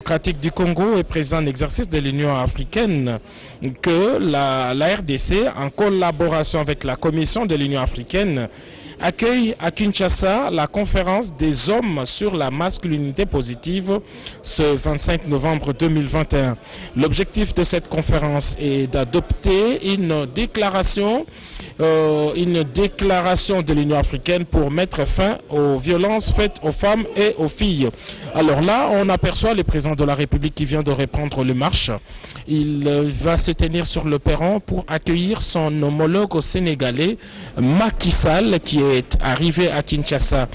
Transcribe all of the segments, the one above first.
démocratique du Congo et président en exercice de l'Union africaine que la RDC, en collaboration avec la Commission de l'Union africaine, accueille à Kinshasa la conférence des hommes sur la masculinité positive ce 25 novembre 2021. L'objectif de cette conférence est d'adopter une déclaration de l'Union africaine pour mettre fin aux violences faites aux femmes et aux filles. Alors là, on aperçoit le président de la République qui vient de reprendre le marche. Il va se tenir sur le perron pour accueillir son homologue sénégalais, Macky Sall, qui est arrivé à Kinshasa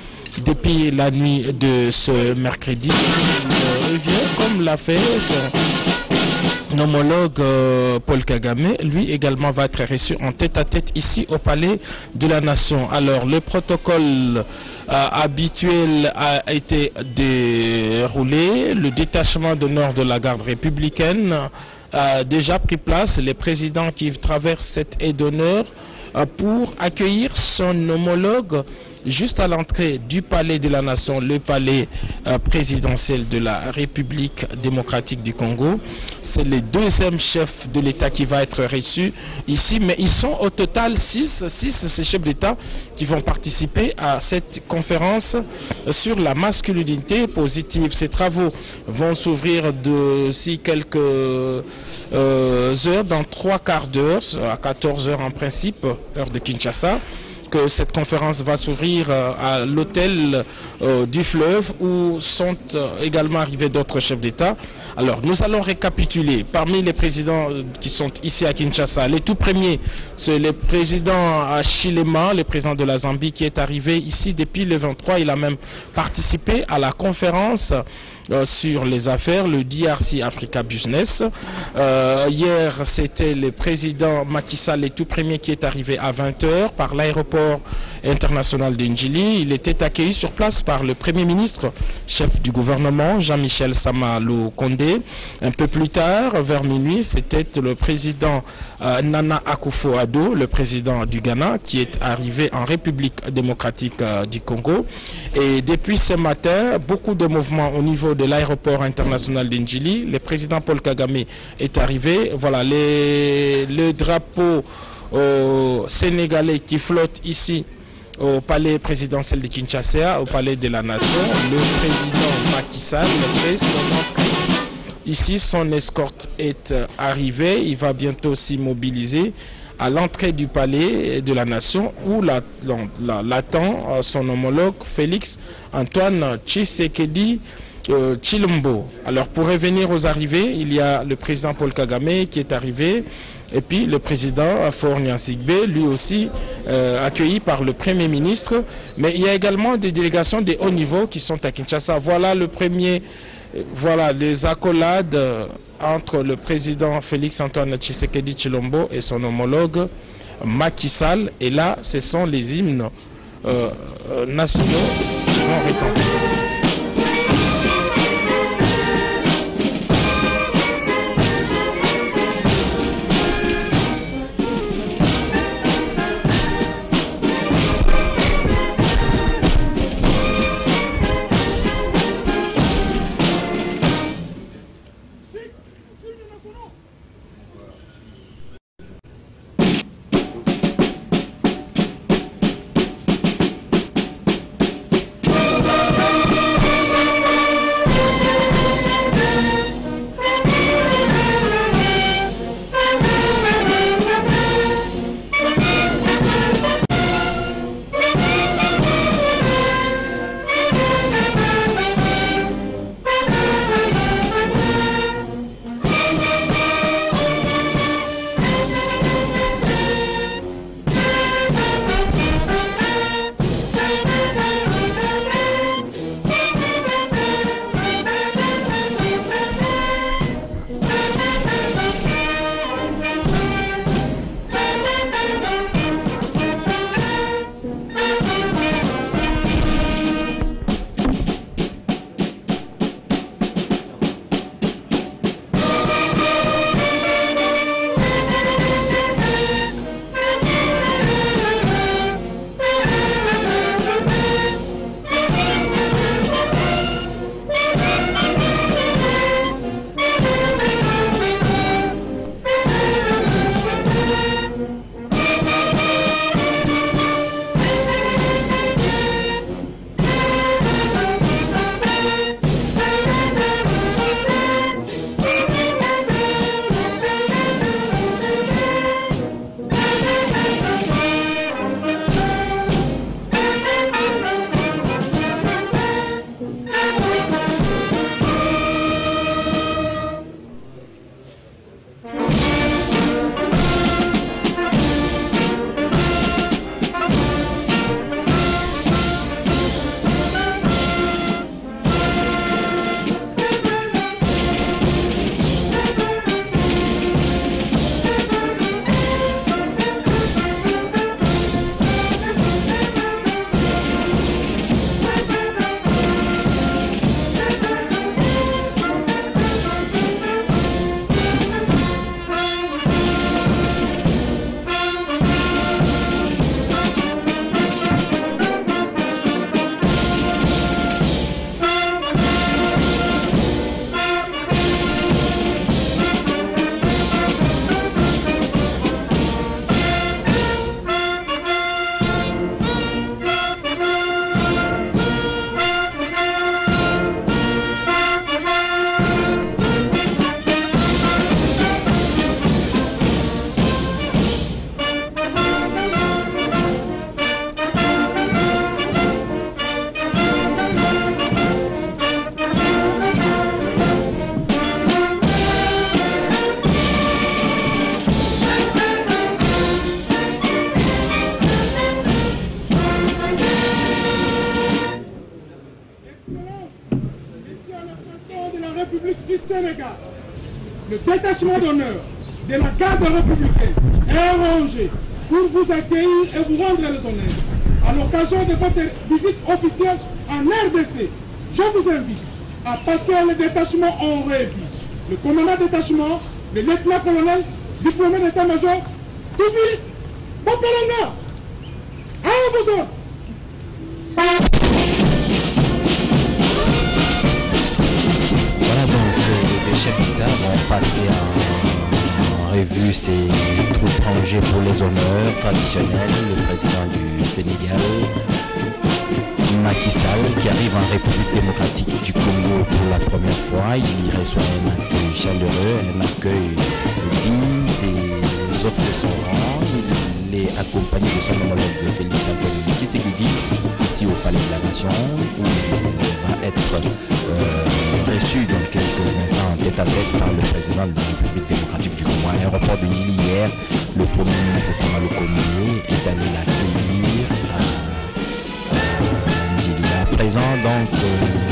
depuis la nuit de ce mercredi. Il revient comme l'a fait son homologue Paul Kagame. Lui également va être reçu en tête-à-tête ici au Palais de la Nation. Alors le protocole habituel a été déroulé. Le détachement d'honneur de la garde républicaine a déjà pris place. Les présidents qui traversent cette aide d'honneur pour accueillir son homologue juste à l'entrée du Palais de la Nation, le palais présidentiel de la République démocratique du Congo. C'est le deuxième chef de l'État qui va être reçu ici, mais ils sont au total 6 ces chefs d'État qui vont participer à cette conférence sur la masculinité positive. Ces travaux vont s'ouvrir d'ici quelques heures, dans 3/4 d'heure, à 14 heures en principe, heure de Kinshasa, que cette conférence va s'ouvrir à l'hôtel du Fleuve où sont également arrivés d'autres chefs d'État. Alors nous allons récapituler parmi les présidents qui sont ici à Kinshasa. Les tout premiers, c'est le président Chilema, le président de la Zambie, qui est arrivé ici depuis le 23. Il a même participé à la conférence sur les affaires, le DRC Africa Business. Hier, c'était le président Macky Sall, le tout premier, qui est arrivé à 20h par l'aéroport international de Njili. Il était accueilli sur place par le Premier ministre, chef du gouvernement, Jean-Michel Sama Condé. Un peu plus tard, vers minuit, c'était le président Nana Akufo-Addo, le président du Ghana, qui est arrivé en République démocratique du Congo. Et depuis ce matin, beaucoup de mouvements au niveau de l'aéroport international d'Njili. Le président Paul Kagame est arrivé. Voilà le drapeau sénégalais qui flotte ici au palais présidentiel de Kinshasa, au palais de la Nation. Le président Macky Sall fait son entrée. Ici, son escorte est arrivée. Il va bientôt s'immobiliser à l'entrée du palais de la Nation où l'attend son homologue Félix Antoine Tshisekedi Chilombo. Alors pour revenir aux arrivées, il y a le président Paul Kagame qui est arrivé et puis le président Faure Gnassingbe, lui aussi accueilli par le Premier ministre. Mais il y a également des délégations de haut niveau qui sont à Kinshasa. Voilà voilà les accolades entre le président Félix Antoine Tshisekedi Chilombo et son homologue Macky Sall. Et là, ce sont les hymnes nationaux qui vont retentir. Sénégal, le détachement d'honneur de la garde républicaine est rangé pour vous accueillir et vous rendre les honneurs. À l'occasion de votre visite officielle en RDC, je vous invite à passer le détachement en revue. Le commandant de détachement, le lieutenant-colonel, diplômé d'état-major, Toubi Bopelanga. À vos ordres. Voilà donc les chefs d'État vont passer en revue ces troupes rangées pour les honneurs traditionnels. Le président du Sénégal, Macky Sall, qui arrive en République démocratique du Congo pour la première fois. Il y reçoit un accueil chaleureux, un accueil digne des autres de son rang. Il est accompagné de son homologue de Félix Antoine Tshisekedi ici au Palais de la Nation, où il va être reçu dans quelques instants en tête-à-tête par le président de la République démocratique du Congo. À l'aéroport de Njili hier, le premier ministre Sama Lukonde est allé l'accueillir à présent. Donc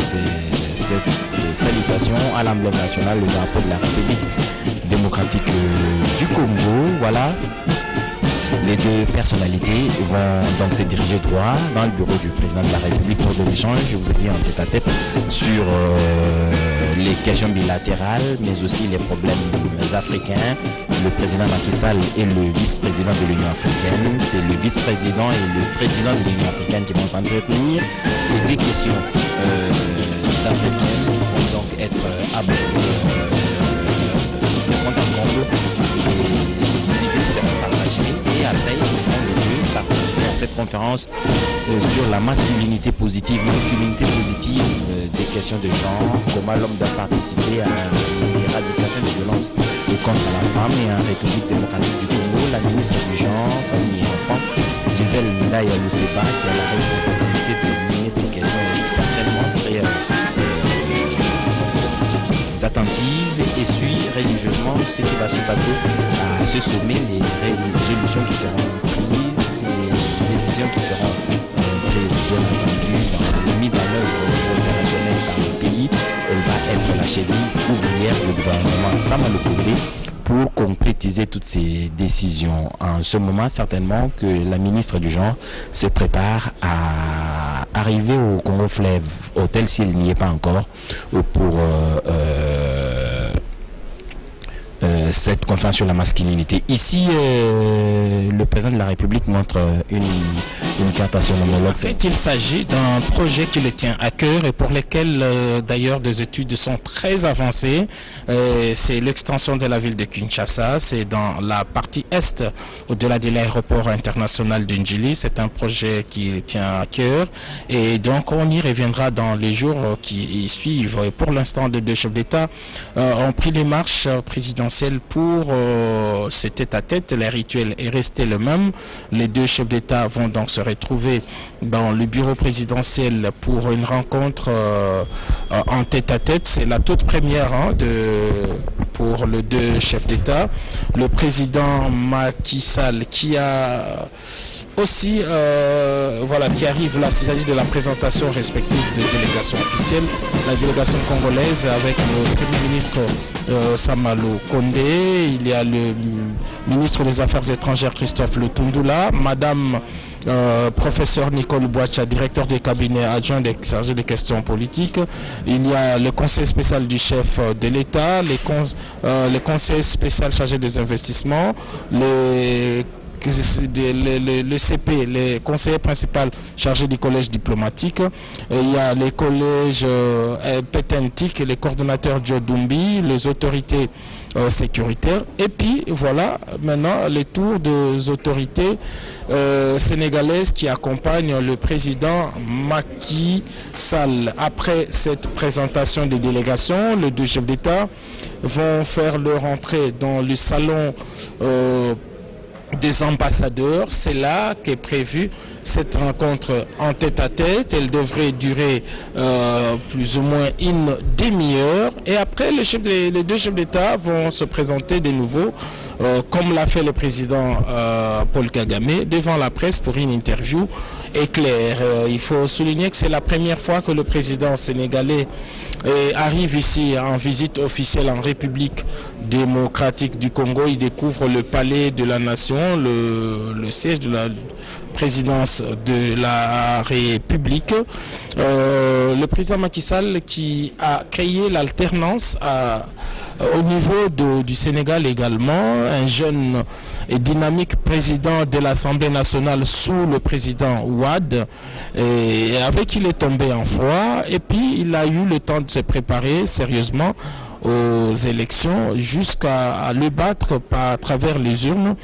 c'est cette salutation à l'emblème national, le drapeau de la République démocratique du Congo. Voilà. Les deux personnalités vont donc se diriger droit dans le bureau du président de la République pour des échanges, je vous ai dit, en tête-à-tête sur les questions bilatérales, mais aussi les problèmes africains. Le président Macky Sall est le vice-président de l'Union africaine. C'est le vice-président et le président de l'Union africaine qui vont s'entretenir. Les deux questions africaines vont donc être abordées de compte en comble. Les idées seront partagées et après ils vont les deux participer à cette conférence sur la masculinité positive. Masculinité positive, des questions de genre, comment l'homme doit participer à l'éradication des violences contre la femme. Et en République démocratique du Congo, la ministre du genre, famille et enfants, Gisèle Ndaya Luseba, qui a la responsabilité de mener ces questions, est certainement très attentive et suit religieusement ce qui va se passer à ce sommet, les résolutions qui seront prises, les décisions qui seront prises, bien entendu, dans la mise en œuvre opérationnelle par le pays. Elle va être la cheville ouvrière du gouvernement Sama Lukonde pour concrétiser toutes ces décisions. En ce moment, certainement que la ministre du genre se prépare à arriver au Congo Fleuve Hôtel, s'il n'y est pas encore, pour cette conférence sur la masculinité. Ici, le président de la République montre une carte à son homologue. Il s'agit d'un projet qui le tient à cœur et pour lequel d'ailleurs des études sont très avancées. C'est l'extension de la ville de Kinshasa. C'est dans la partie est, au-delà de l'aéroport international de Njili. C'est un projet qui tient à cœur et donc on y reviendra dans les jours qui suivent. Et pour l'instant, les deux chefs d'État ont pris les marches présidentielles pour ce tête-à-tête. Le rituel est resté le même. Les deux chefs d'État vont donc se retrouver dans le bureau présidentiel pour une rencontre en tête-à-tête. C'est la toute première pour les deux chefs d'État. Le président Macky Sall qui a aussi, qui arrive là, il s'agit de la présentation respective de délégations officielles. La délégation congolaise avec le Premier ministre Sama Lukonde, il y a le ministre des Affaires étrangères Christophe Lutundula, Madame professeur Nicole Boacha, directeur du cabinet adjoint chargé des questions politiques. Il y a le conseil spécial du chef de l'État, le conseil spécial chargé des investissements, le CP, les conseillers principaux chargés du collège diplomatique. Il y a les collèges pétentique, les coordonnateurs Djodumbi, les autorités sécuritaires. Et puis voilà maintenant les tours des autorités sénégalaises qui accompagnent le président Macky Sall. Après cette présentation des délégations, les deux chefs d'État vont faire leur entrée dans le salon des ambassadeurs. C'est là qu'est prévue cette rencontre en tête-à-tête. Elle devrait durer plus ou moins une demi-heure. Et après, les deux chefs d'État vont se présenter de nouveau, comme l'a fait le président Paul Kagame, devant la presse pour une interview éclair. Il faut souligner que c'est la première fois que le président sénégalais arrive ici en visite officielle en République démocratique du Congo. Il découvre le palais de la nation, le siège de la présidence de la République. Le président Macky Sall qui a créé l'alternance au niveau du Sénégal également, un jeune et dynamique président de l'Assemblée nationale sous le président Ouad, et avec qui il est tombé en froid, et puis il a eu le temps de se préparer sérieusement aux élections jusqu'à le battre à travers les urnes.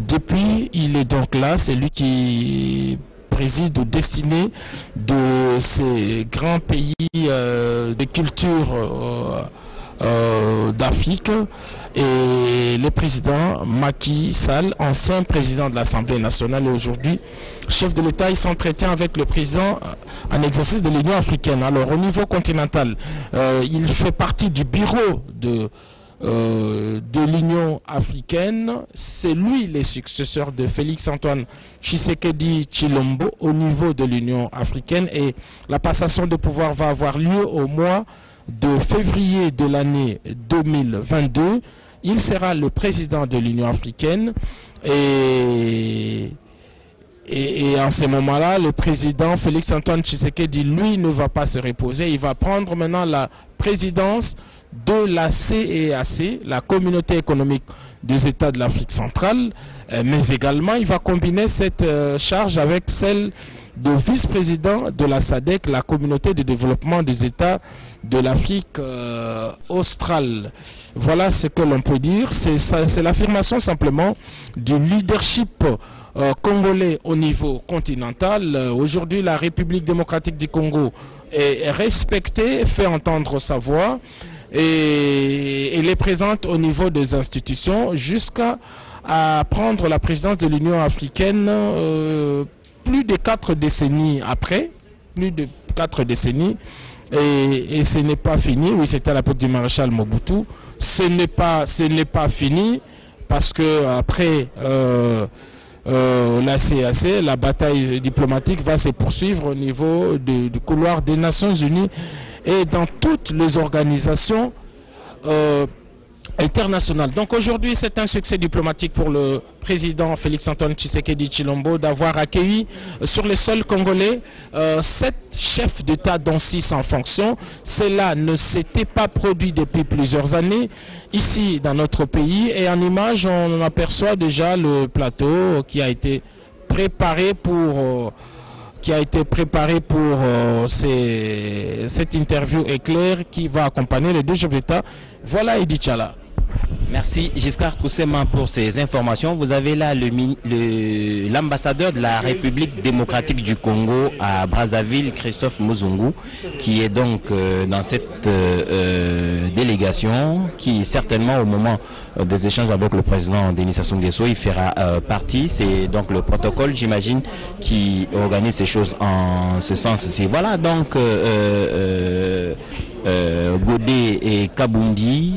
Depuis, il est donc là, c'est lui qui préside aux destinées de ces grands pays de culture d'Afrique, et le président Macky Sall, ancien président de l'Assemblée nationale et aujourd'hui chef de l'État, il s'entretient avec le président en exercice de l'Union africaine. Alors au niveau continental, il fait partie du bureau de l'Union africaine. C'est lui le successeur de Félix Antoine Tshisekedi Tshilombo au niveau de l'Union africaine, et la passation de pouvoir va avoir lieu au mois de février de l'année 2022. Il sera le président de l'Union africaine, et en ce moment-là, le président Félix Antoine Tshisekedi, lui, ne va pas se reposer. Il va prendre maintenant la présidence de la CEAC, la Communauté économique des États de l'Afrique centrale, mais également il va combiner cette charge avec celle de vice-président de la SADC, la Communauté de développement des États de l'Afrique australe. Voilà ce que l'on peut dire. C'est l'affirmation simplement du leadership congolais au niveau continental. Aujourd'hui, la République démocratique du Congo est respectée, fait entendre sa voix, et elle est présente au niveau des institutions jusqu'à prendre la présidence de l'Union africaine plus de 4 décennies après, plus de 4 décennies, et ce n'est pas fini. Oui, c'était à l'époque du maréchal Mobutu. Ce n'est pas fini, parce que après la CAC, la bataille diplomatique va se poursuivre au niveau du couloir des Nations Unies et dans toutes les organisations internationales. Donc aujourd'hui, c'est un succès diplomatique pour le président Félix Antoine Tshisekedi Tshilombo d'avoir accueilli sur le sol congolais 7 chefs d'État dont 6 en fonction. Cela ne s'était pas produit depuis plusieurs années ici dans notre pays, et en image on aperçoit déjà le plateau qui a été préparé pour cette interview éclair qui va accompagner les deux chefs d'État. Voilà Edi Tchala. Merci Giscard Koussema pour ces informations. Vous avez là l'ambassadeur de la République démocratique du Congo à Brazzaville, Christophe Muzungu, qui est donc dans cette délégation, qui certainement au moment des échanges avec le président Denis Sassou Nguesso, il fera partie. C'est donc le protocole, j'imagine, qui organise ces choses en ce sens-ci. Voilà donc Godé et Kabundi,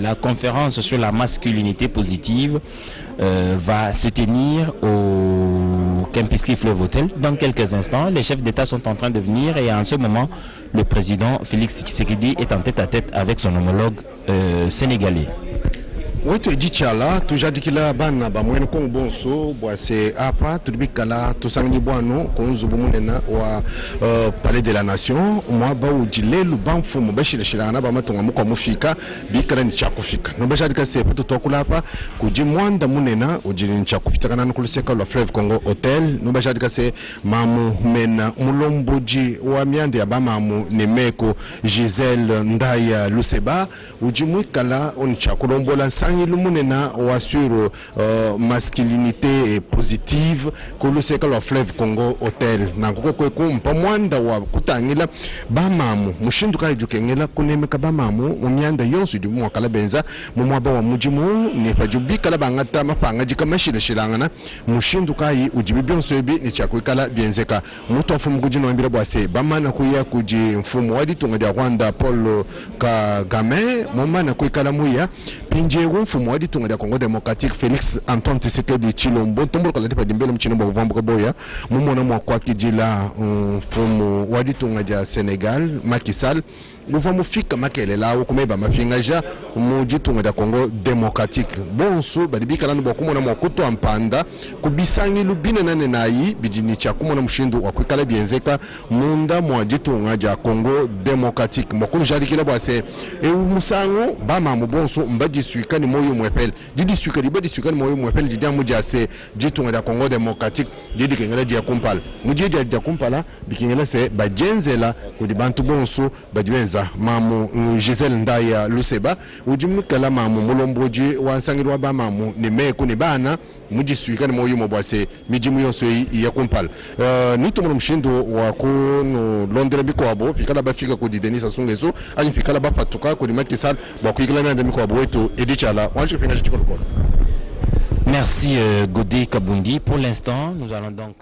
la conférence sur la masculinité positive va se tenir au Kempinski Fleuve Hotel dans quelques instants. Les chefs d'État sont en train de venir, et en ce moment, le président Félix Tshisekedi est en tête-à-tête avec son homologue sénégalais. Oui, tu dis Tchala, tu as dit qu'il a ban bamwen kon bonso, c'est apa, tu dis kala, tu sangi boano, kon zubumunena wa palais de la nation, moi ba ujile lu banfu mubashi le shilana ba matonga muko mufika bikara ni chakufika. No bashi adika se patu tokula apa, kuji mwanda munena ujili ni chakufika kana nukuliseka la Fleuve Congo Hotel, no bashi adika se mamu mena mulomboji wa miande ya ba mamu nemeko Giselle Ndaya Luseba, ujimwikala on chakulombola bisangi lumunena wa sur masculinité positive kuluseka lo Fleuve Congo Hotel na koko kumpa mwanda wa kutangila bamamu mushindu ka jukengela kunemeka bamamu mu myanda yonse di mwakala benza mu mwaba wa mujimu ne pajubika la bangata mapanga jikamashile shilangana mushindu ka yi ujibi byonse bi ni chakwikala byenzeka muto afumu kujino mbira bwase bamana kuya kuji mfumu wadi tunga dia Rwanda Paul Kagame momana kuikala muya pinje mfumu wadi tunga dia Congo Démocratique Félix Antoine Tshisekedi Chilombo tombo kala dipa dimbele mchinombo vambuka boya mumona mwa kwa kijila mfumu wadi tunga dia Sénégal Macky Sall luvamu fika makele lawo kumeba mapingaja muji tunga dia Congo Démocratique bonso badibika lanu bokumona mwa kuto ampanda kubisangi lubine nane nayi bijini cha kumona mshindu wa kuikala bienzeka munda mwa jitunga dia Congo Démocratique mokunu jarikila bwase e musango bama mubonso mbaji suikani moyo mwepel didi suikani badi suikani moyo mwepel didi amuja se jitunga dia Congo Démocratique didi kengela dia kumpala muje dia kumpala bikengela se bajenzela kudi bantu bonso badiwenza mamu Giselle Ndaya Luseba ujimukala mamu mulomboji wansangirwa bamamu ni meku ni bana muji suikani moyo mwabwase mijimu yonso ya kumpala nitumu mshindo wa kuno Londres biko abo fikala bafika kudi Denis Asungeso anyi fikala bapatuka kudi Macky Sall bakuikala na ndemiko abo wetu edichala wanjiko pinga chikolo. Merci Godé Kabundi. Pour l'instant, nous allons donc